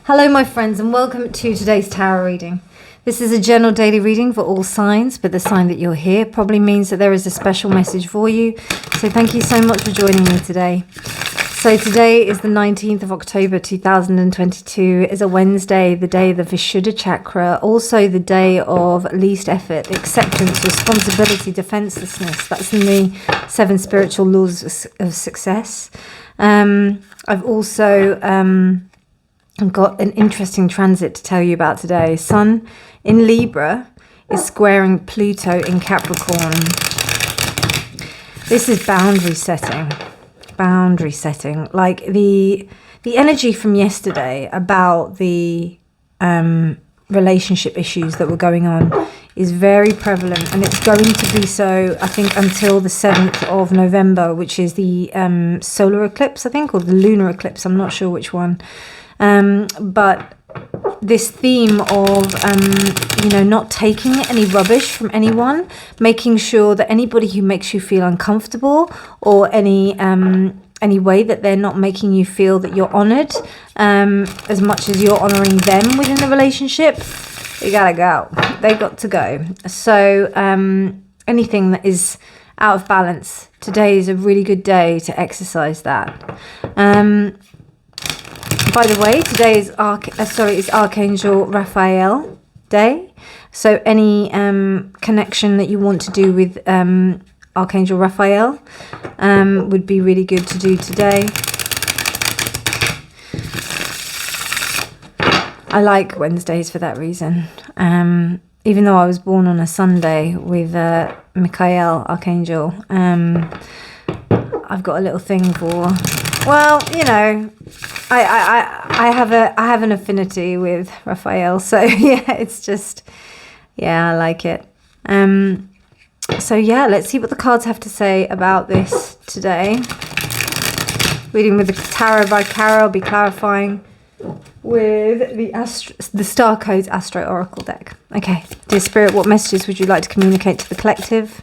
Hello my friends and welcome to today's tarot reading. This is a general daily reading for all signs, but the sign that you're here probably means that there is a special message for you. So thank you so much for joining me today. So today is the 19th of October 2022, is a Wednesday, the day of the Vishuddha chakra, also the day of least effort, acceptance, responsibility, defenselessness. That's in the 7 spiritual laws of success. I've also I've got an interesting transit to tell you about today. Sun in Libra is squaring Pluto in Capricorn. This is boundary setting. Boundary setting. Like the energy from yesterday about the relationship issues that were going on is very prevalent, and it's going to be so, I think, until the 7th of November, which is the solar eclipse, I think, or the lunar eclipse. I'm not sure which one. But this theme of, not taking any rubbish from anyone, making sure that anybody who makes you feel uncomfortable or any way that they're not making you feel that you're honored, as much as you're honoring them within the relationship, you gotta go. They got to go. So anything that is out of balance, today is a really good day to exercise that. By the way, today is Archangel Raphael Day. So any connection that you want to do with Archangel Raphael would be really good to do today. I like Wednesdays for that reason. Even though I was born on a Sunday with Michael, Archangel, I've got a little thing for, well, I have an affinity with Raphael, so yeah, it's just, yeah, I like it. So yeah, let's see what the cards have to say about this today. Reading with the tarot by Cara, I'll be clarifying with the Star Codes Astro Oracle deck. Okay, dear Spirit, what messages would you like to communicate to the collective?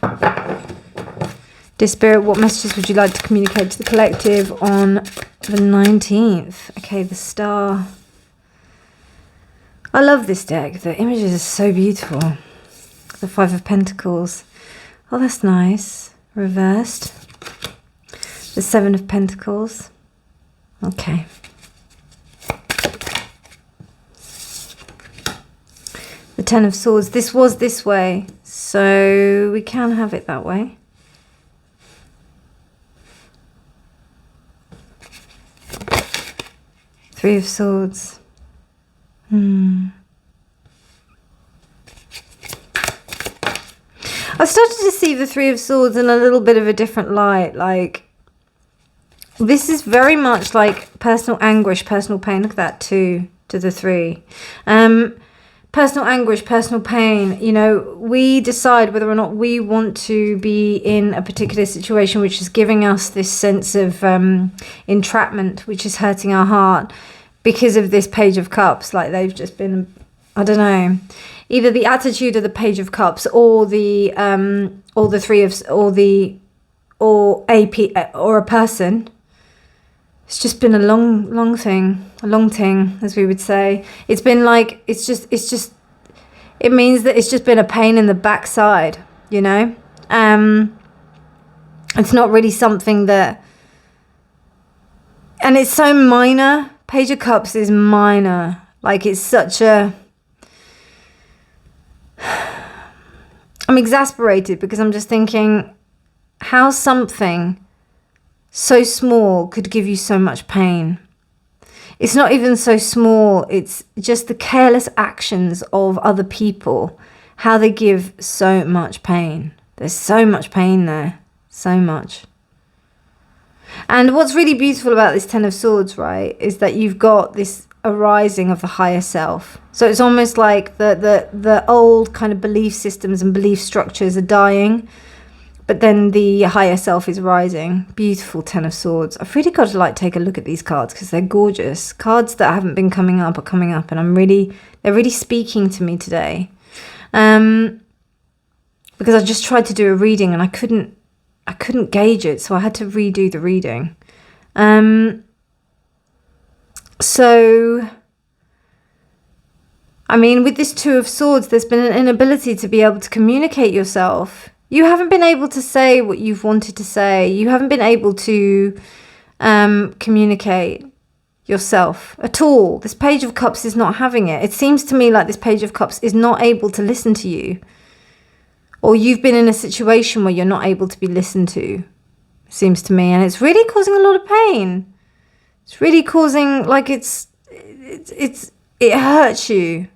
Dear Spirit, what messages would you like to communicate to the collective on the 19th? Okay, the Star. I love this deck. The images are so beautiful. The 5 of Pentacles. Oh, that's nice. Reversed. The 7 of Pentacles. Okay. The 10 of Swords. This was this way, so we can have it that way. Three of Swords. I started to see the Three of Swords in a little bit of a different light. Like, this is very much like personal anguish, personal pain. Look at that, 2 to the 3. Personal anguish, personal pain. We decide whether or not we want to be in a particular situation which is giving us this sense of entrapment, which is hurting our heart because of this Page of Cups. Like, they've just been, I don't know, either the attitude of the Page of Cups or the Three of, or a person. It's just been a long thing, as we would say. It's been like, it means that it's just been a pain in the backside, It's not really something that, and it's so minor. Page of Cups is minor. Like, it's such a, I'm exasperated because I'm just thinking how something so small could give you so much pain. It's not even so small, it's just the careless actions of other people, how they give so much pain. There's so much pain there, so much. And what's really beautiful about this 10 of Swords, right, is that you've got this arising of the higher self. So it's almost like the old kind of belief systems and belief structures are dying, but then the higher self is rising. Beautiful 10 of Swords. I've really got to take a look at these cards because they're gorgeous. Cards that haven't been coming up are coming up, and they're really speaking to me today. Because I just tried to do a reading and I couldn't gauge it, so I had to redo the reading. So I mean, with this Two of Swords, there's been an inability to be able to communicate yourself. You haven't been able to say what you've wanted to say. You haven't been able to communicate yourself at all. This Page of Cups is not having it. It seems to me like this Page of Cups is not able to listen to you. Or you've been in a situation where you're not able to be listened to, seems to me. And it's really causing a lot of pain. It's really causing, like, it hurts you.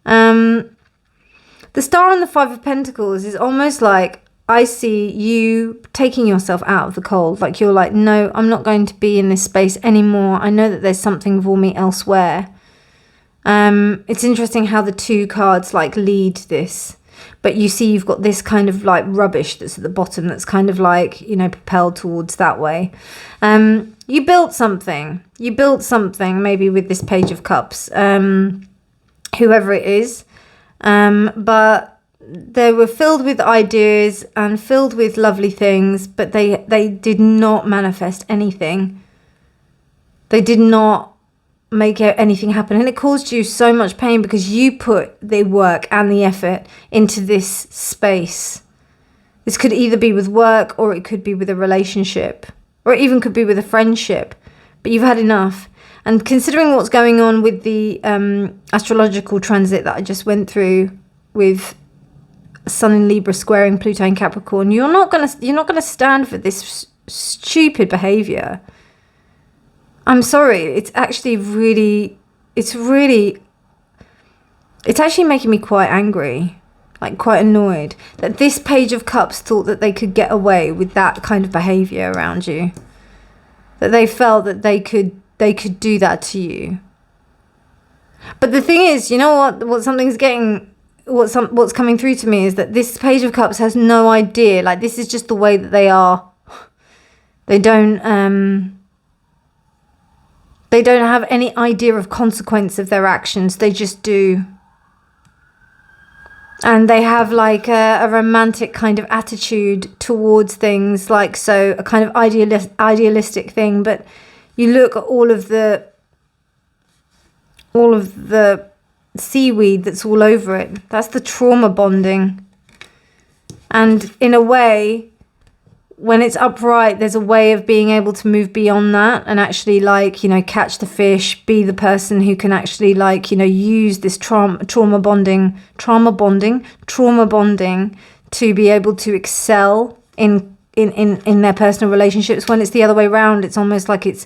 The Star and the Five of Pentacles is almost like I see you taking yourself out of the cold. Like, you're like, no, I'm not going to be in this space anymore. I know that there's something for me elsewhere. It's interesting how the two cards like lead this. But you see you've got this kind of like rubbish that's at the bottom that's kind of like, you know, propelled towards that way. You built something. You built something maybe with this Page of Cups, whoever it is. But they were filled with ideas and filled with lovely things, but they did not manifest anything. They did not make anything happen, and it caused you so much pain because you put the work and the effort into this space. This could either be with work, or it could be with a relationship, or it even could be with a friendship, but you've had enough. And considering what's going on with the astrological transit that I just went through with Sun in Libra squaring Pluto in Capricorn, you're not gonna stand for this stupid behavior. I'm sorry, it's actually it's actually making me quite angry, like quite annoyed that this Page of Cups thought that they could get away with that kind of behavior around you. That they felt that they could do that to you. But the thing is, you know what's coming through to me is that this Page of Cups has no idea, like this is just the way that they are. They don't have any idea of consequence of their actions. They just do. And they have like a romantic kind of attitude towards things, like, so a kind of idealistic thing. But you look at all of the seaweed that's all over it. That's the trauma bonding. And in a way, when it's upright, there's a way of being able to move beyond that and actually, like, you know, catch the fish, be the person who can actually, like, you know, use this trauma bonding to be able to excel in their personal relationships. When it's the other way around, it's almost like it's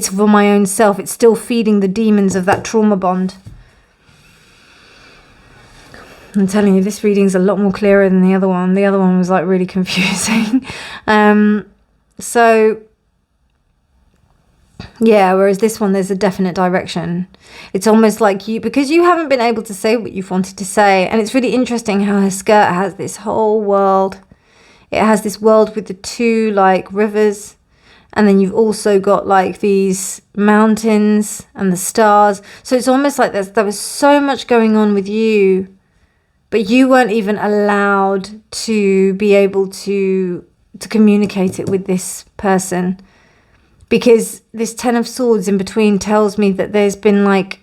for my own self. It's still feeding the demons of that trauma bond. I'm telling you, this reading's a lot more clearer than the other one. The other one was like really confusing. So yeah, whereas this one, there's a definite direction. It's almost like because you haven't been able to say what you've wanted to say. And it's really interesting how her skirt has this whole world. It has this world with the two like rivers. And then you've also got like these mountains and the stars. So it's almost like there was so much going on with you, but you weren't even allowed to be able to communicate it with this person. Because this Ten of Swords in between tells me that there's been like,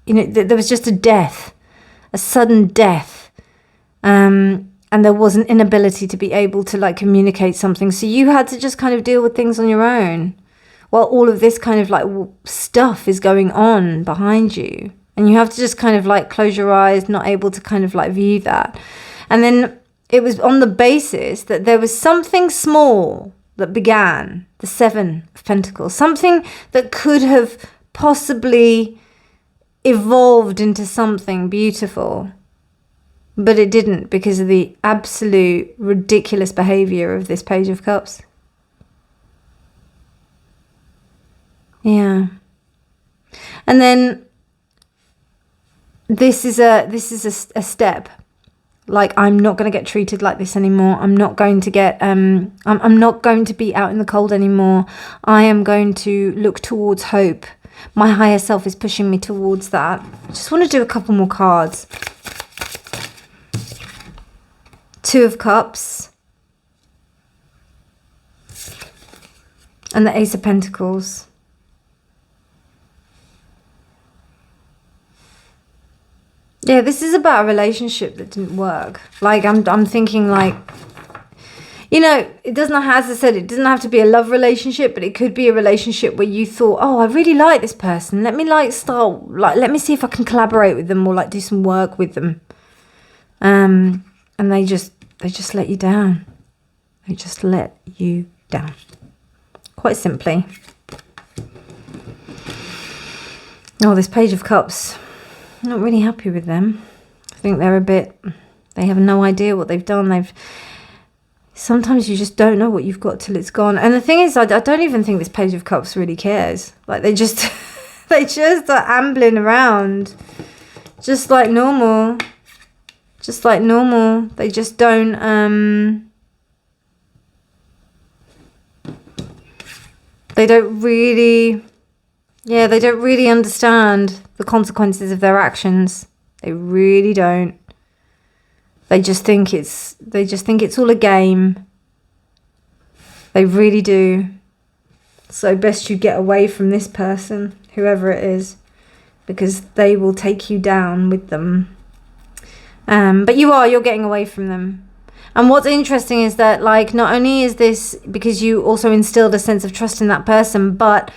you know, there was just a death, a sudden death. And there was an inability to be able to like communicate something. So you had to just kind of deal with things on your own while all of this kind of like stuff is going on behind you. And you have to just kind of like close your eyes, not able to kind of like view that. And then it was on the basis that there was something small that began, the Seven of Pentacles, something that could have possibly evolved into something beautiful. But it didn't, because of the absolute ridiculous behavior of this Page of Cups. Yeah. And then this is a step. Like, I'm not going to get treated like this anymore. I'm not going to get, I'm not going to be out in the cold anymore. I am going to look towards hope. My higher self is pushing me towards that. I just want to do a couple more cards. Two of Cups. And the Ace of Pentacles. Yeah, this is about a relationship that didn't work. Like, I'm thinking, like, you know, it doesn't have, as I said, it doesn't have to be a love relationship, but it could be a relationship where you thought, oh, I really like this person. Let me let me see if I can collaborate with them or like do some work with them. And they just let you down. They just let you down. Quite simply. Oh, this Page of Cups. I'm not really happy with them. I think they have no idea what they've done. Sometimes you just don't know what you've got till it's gone. And the thing is, I don't even think this Page of Cups really cares. Like, they just are ambling around. Just like normal. Just like normal. They just don't, they don't really understand the consequences of their actions. They really don't. They just think it's all a game. They really do. So best you get away from this person, whoever it is, because they will take you down with them. But you're getting away from them. And what's interesting is that, like, not only is this because you also instilled a sense of trust in that person, but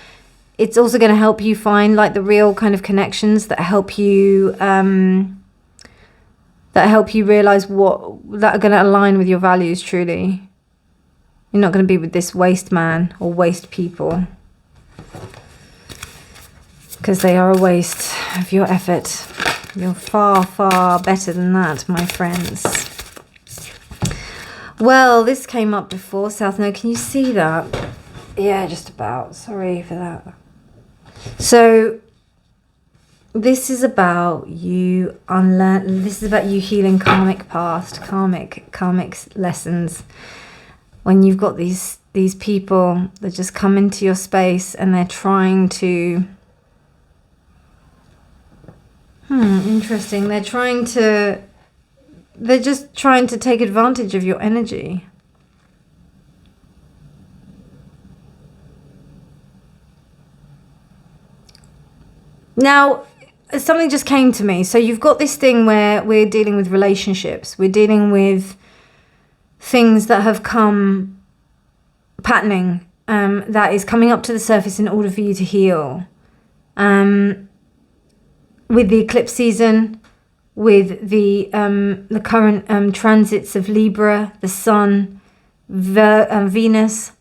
it's also going to help you find, like, the real kind of connections that help you realize that are going to align with your values truly. You're not going to be with this waste man or waste people, because they are a waste of your effort. You're far, far better than that, my friends. Well, this came up before, South Node. Can you see that? Yeah, just about. Sorry for that. So this is about you this is about you healing karmic past, karmic lessons. When you've got these people that just come into your space and they're trying to interesting. They're just trying to take advantage of your energy. Now, something just came to me. So you've got this thing where we're dealing with relationships. We're dealing with things that have come patterning, that is coming up to the surface in order for you to heal. With the eclipse season, with the current transits of Libra, the Sun, Venus,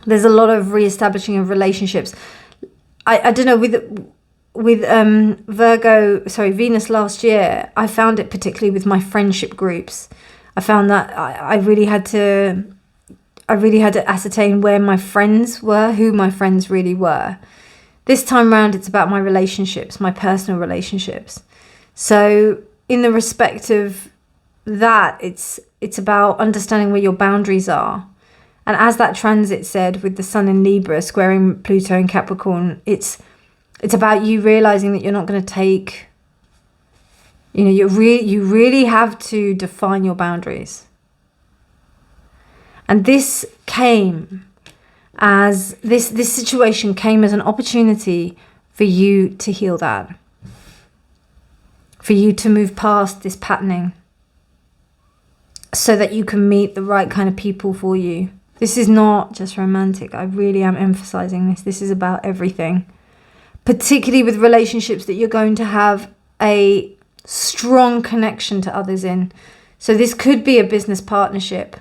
there's a lot of reestablishing of relationships. I don't know, with Venus last year, I found it particularly with my friendship groups. I found that I really had to ascertain where my friends were, who my friends really were. This time round, it's about my relationships, my personal relationships. So in the respect of that, it's about understanding where your boundaries are. And as that transit said, with the Sun in Libra squaring Pluto in Capricorn, it's about you realizing that you're not going to take, you really have to define your boundaries. And this situation came as an opportunity for you to heal that. For you to move past this patterning, so that you can meet the right kind of people for you. This is not just romantic. I really am emphasizing this. This is about everything. Particularly with relationships that you're going to have a strong connection to others in. So this could be a business partnership,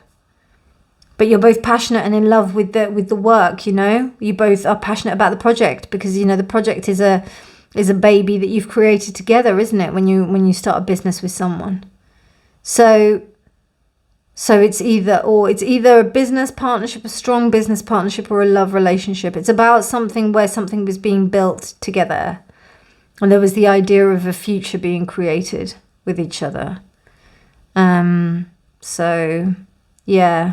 but you're both passionate and in love with the work, You both are passionate about the project because, the project is a baby that you've created together, isn't it? When you start a business with someone. So it's either a business partnership, a strong business partnership, or a love relationship. It's about something where something was being built together. And there was the idea of a future being created with each other. So, yeah.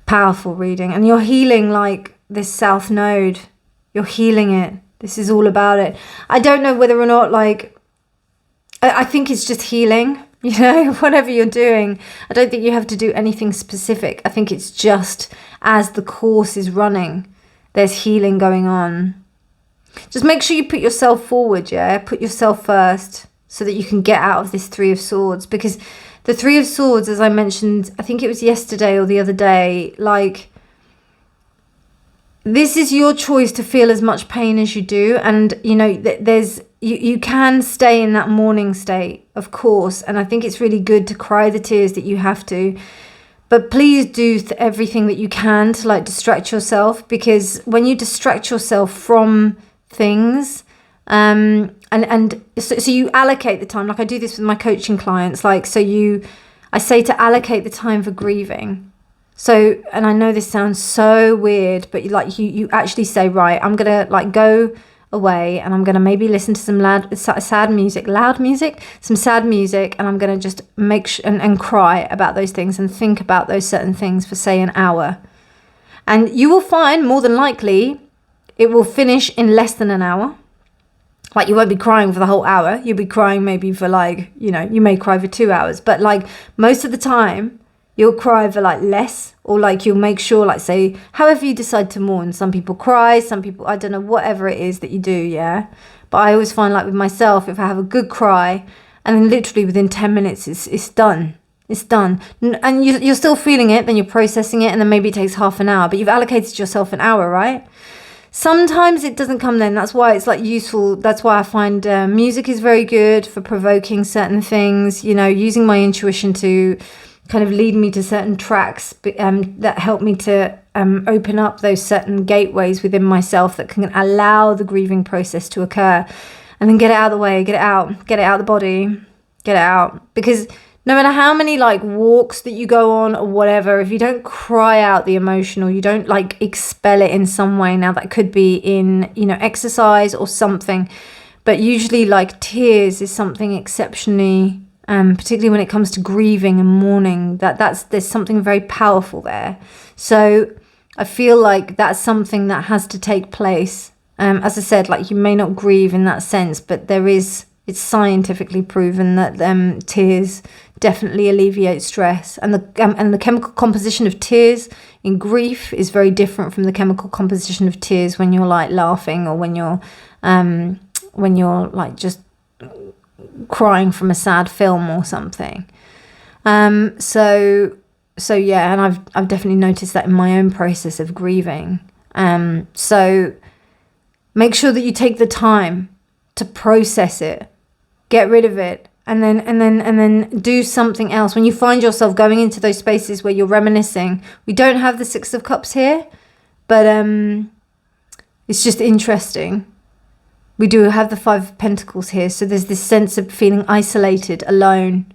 Powerful reading. And you're healing, like, this South Node. You're healing it. This is all about it. I don't know whether or not, like, I think it's just healing, whatever you're doing. I don't think you have to do anything specific. I think it's just as the course is running, there's healing going on. Just make sure you put yourself forward, yeah? Put yourself first so that you can get out of this Three of Swords. Because the Three of Swords, as I mentioned, I think it was yesterday or the other day, like, this is your choice to feel as much pain as you do. And, you know, you can stay in that mourning state, of course. And I think it's really good to cry the tears that you have to. But please do everything that you can to, like, distract yourself. Because when you distract yourself from things, so you allocate the time, like I do this with my coaching clients, like, I say to allocate the time for grieving. So, and I know this sounds so weird, but you actually say, right, I'm gonna like go away and I'm gonna maybe listen to some sad music, and I'm gonna just make and cry about those things and think about those certain things for, say, an hour. And you will find, more than likely, it will finish in less than an hour. Like, you won't be crying for the whole hour. You'll be crying maybe for, like, you know, you may cry for 2 hours. But, like, most of the time, you'll cry for, like, less. Or, like, you'll make sure, like, say, however you decide to mourn. Some people cry. Some people, I don't know, whatever it is that you do, yeah? But I always find, like, with myself, if I have a good cry, and then literally within 10 minutes, it's done. It's done. And you're still feeling it, then you're processing it, and then maybe it takes half an hour. But you've allocated yourself an hour, right? Sometimes it doesn't come then. That's why it's, like, useful. That's why I find music is very good for provoking certain things, you know, using my intuition to kind of lead me to certain tracks that help me to open up those certain gateways within myself that can allow the grieving process to occur. And then get it out of the way, get it out of the body, get it out. Because no matter how many, like, walks that you go on or whatever, if you don't cry out the emotion, or you don't, like, expel it in some way, now that could be in, you know, exercise or something, but usually, like, tears is something exceptionally, particularly when it comes to grieving and mourning, there's something very powerful there. So I feel like that's something that has to take place. As I said, like, you may not grieve in that sense, but it's scientifically proven that tears definitely alleviate stress, and the chemical composition of tears in grief is very different from the chemical composition of tears when you're, like, laughing, or when you're like just crying from a sad film or something. So yeah, and I've definitely noticed that in my own process of grieving. So make sure that you take the time to process it, get rid of it, and then do something else. When you find yourself going into those spaces where you're reminiscing, we don't have the Six of Cups here, but it's just interesting. We do have the Five of Pentacles here, so there's this sense of feeling isolated, alone.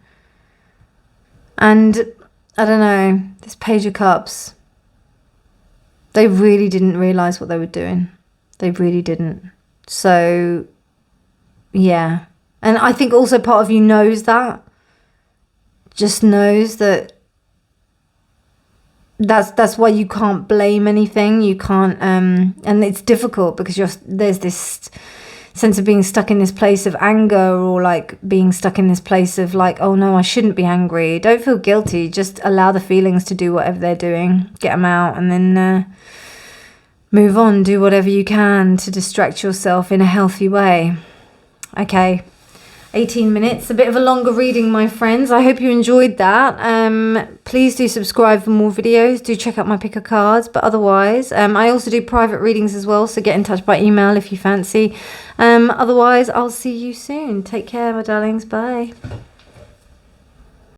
And I don't know, this Page of Cups, they really didn't realize what they were doing. They really didn't. So yeah. And I think also part of you knows that. Just knows that that's why you can't blame anything. You can't and it's difficult because there's this sense of being stuck in this place of anger, or, like, being stuck in this place of, like, oh no, I shouldn't be angry. Don't feel guilty. Just allow the feelings to do whatever they're doing. Get them out, and then move on. Do whatever you can to distract yourself in a healthy way. Okay, 18 minutes, a bit of a longer reading, my friends. I hope you enjoyed that. Please do subscribe for more videos. Do check out my pick of cards. But otherwise, I also do private readings as well, so get in touch by email if you fancy. Otherwise, I'll see you soon. Take care, my darlings. Bye.